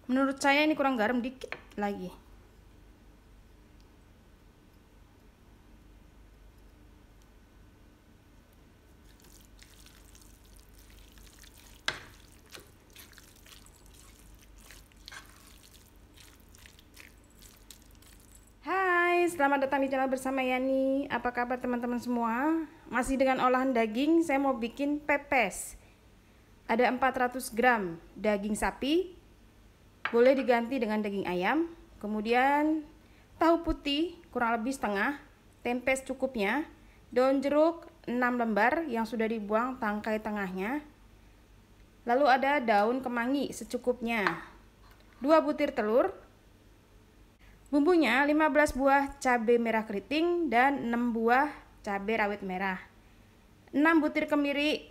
Menurut saya ini kurang garam dikit lagi. Hai, selamat datang di channel bersama Yani. Apa kabar teman-teman semua? Masih dengan olahan daging, saya mau bikin pepes. Ada 400 gram daging sapi, boleh diganti dengan daging ayam. Kemudian tahu putih kurang lebih setengah, tempe secukupnya, daun jeruk 6 lembar yang sudah dibuang tangkai tengahnya. Lalu ada daun kemangi secukupnya, 2 butir telur. Bumbunya 15 buah cabai merah keriting dan 6 buah cabai rawit merah, 6 butir kemiri,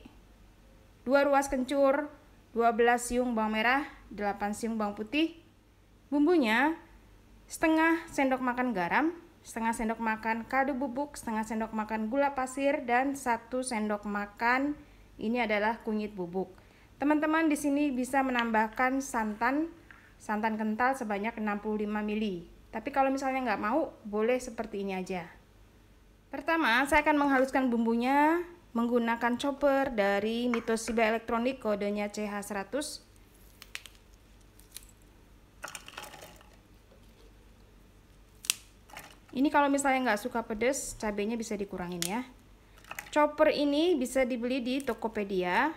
2 ruas kencur, 12 siung bawang merah, 8 siung bawang putih. Bumbunya setengah sendok makan garam, setengah sendok makan kaldu bubuk, setengah sendok makan gula pasir, dan 1 sendok makan ini adalah kunyit bubuk. Teman-teman di sini bisa menambahkan santan kental sebanyak 65 ml. Tapi kalau misalnya nggak mau, boleh seperti ini aja. Pertama, saya akan menghaluskan bumbunya menggunakan chopper dari Mitoshiba Elektronik, kodenya CH100. Ini kalau misalnya nggak suka pedas, cabenya bisa dikurangin ya. Chopper ini bisa dibeli di Tokopedia,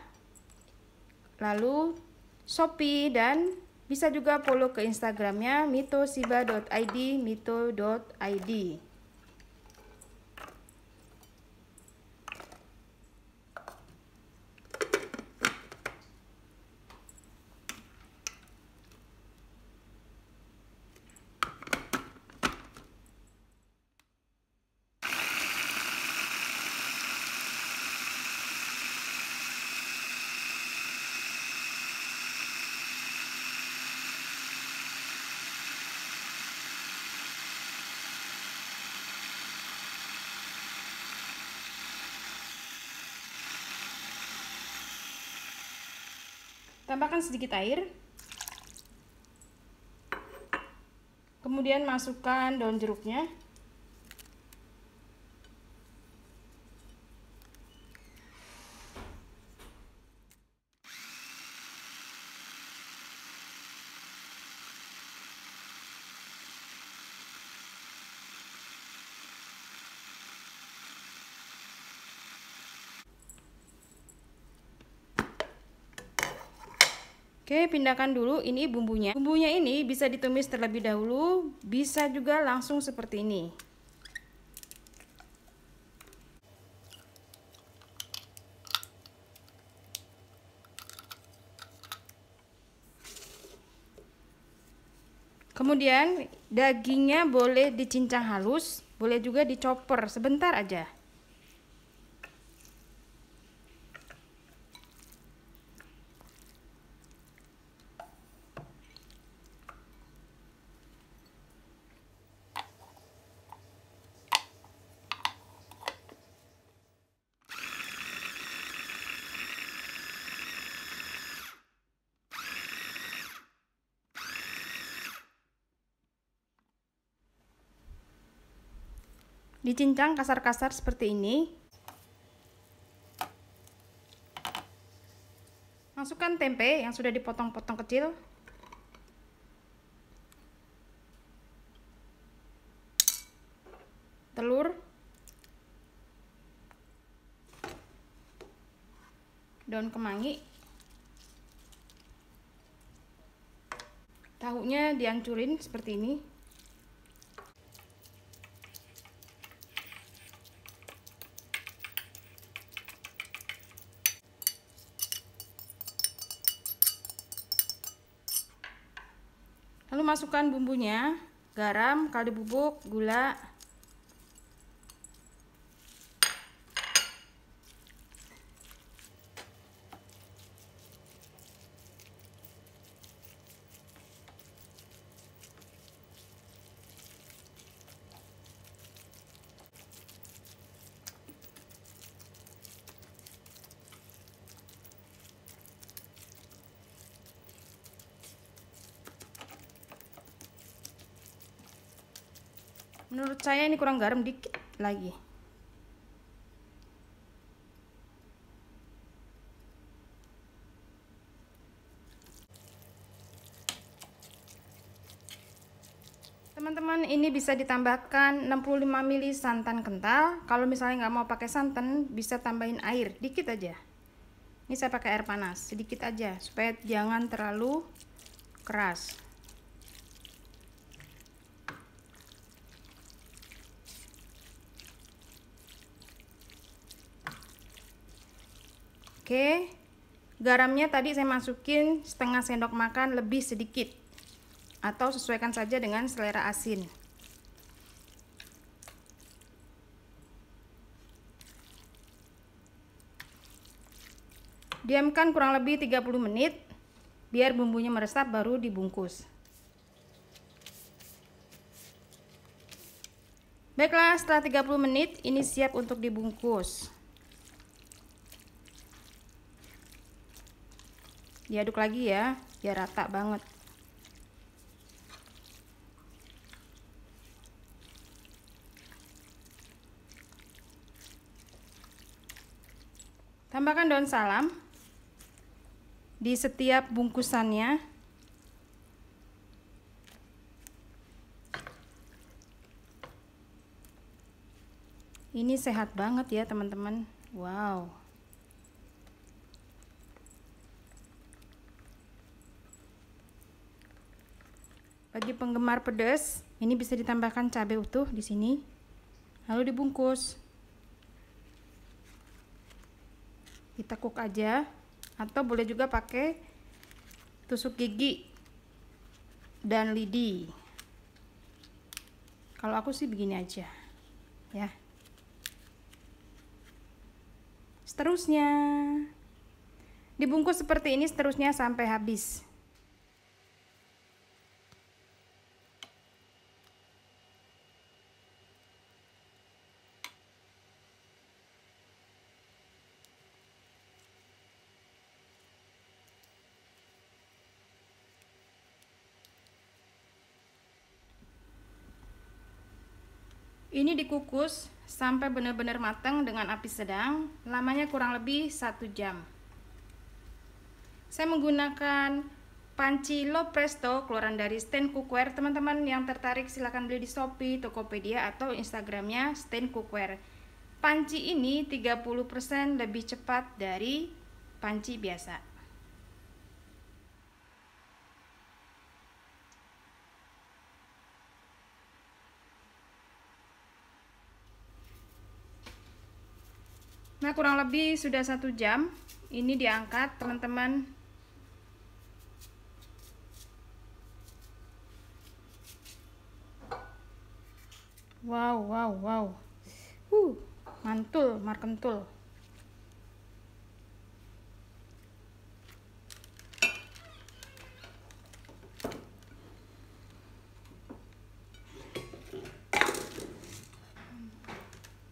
lalu Shopee, dan bisa juga follow ke Instagramnya mitoshiba.id, mito.id. Tambahkan sedikit air. Kemudian masukkan daun jeruknya. Oke, pindahkan dulu ini bumbunya. Bumbunya ini bisa ditumis terlebih dahulu, bisa juga langsung seperti ini. Kemudian dagingnya boleh dicincang halus, boleh juga dicopper sebentar aja. Dicincang kasar-kasar seperti ini. Masukkan tempe yang sudah dipotong-potong kecil. Telur. Daun kemangi. Tahunya dihancurin seperti ini. Lalu masukkan bumbunya, garam, kaldu bubuk, gula. Menurut saya ini kurang garam dikit lagi. Teman-teman, ini bisa ditambahkan 65 ml santan kental. Kalau misalnya nggak mau pakai santan, bisa tambahin air dikit aja. Ini saya pakai air panas sedikit aja supaya jangan terlalu keras. Oke, garamnya tadi saya masukin setengah sendok makan lebih sedikit, atau sesuaikan saja dengan selera asin. Diamkan kurang lebih 30 menit biar bumbunya meresap, baru dibungkus. Baiklah, setelah 30 menit ini siap untuk dibungkus. Diaduk lagi ya, biar rata banget. Tambahkan daun salam di setiap bungkusannya. Ini sehat banget ya teman-teman. Wow. Bagi penggemar pedas, ini bisa ditambahkan cabai utuh di sini. Lalu dibungkus. Ditekuk aja, atau boleh juga pakai tusuk gigi dan lidi. Kalau aku sih begini aja ya. Seterusnya dibungkus seperti ini seterusnya sampai habis. Ini dikukus sampai benar-benar matang dengan api sedang, lamanya kurang lebih 1 jam. Saya menggunakan panci low presto keluaran dari Stand Cookware. Teman-teman yang tertarik silahkan beli di Shopee, Tokopedia, atau Instagramnya Stand Cookware. Panci ini 30% lebih cepat dari panci biasa. Nah, kurang lebih sudah 1 jam. Ini diangkat teman-teman. Wow. Mantul, markentul.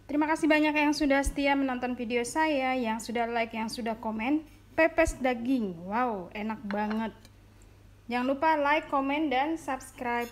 Terima kasih banyak yang sudah setia menonton video saya, yang sudah like, yang sudah komen. Pepes daging, wow, enak banget. Jangan lupa like, komen, dan subscribe.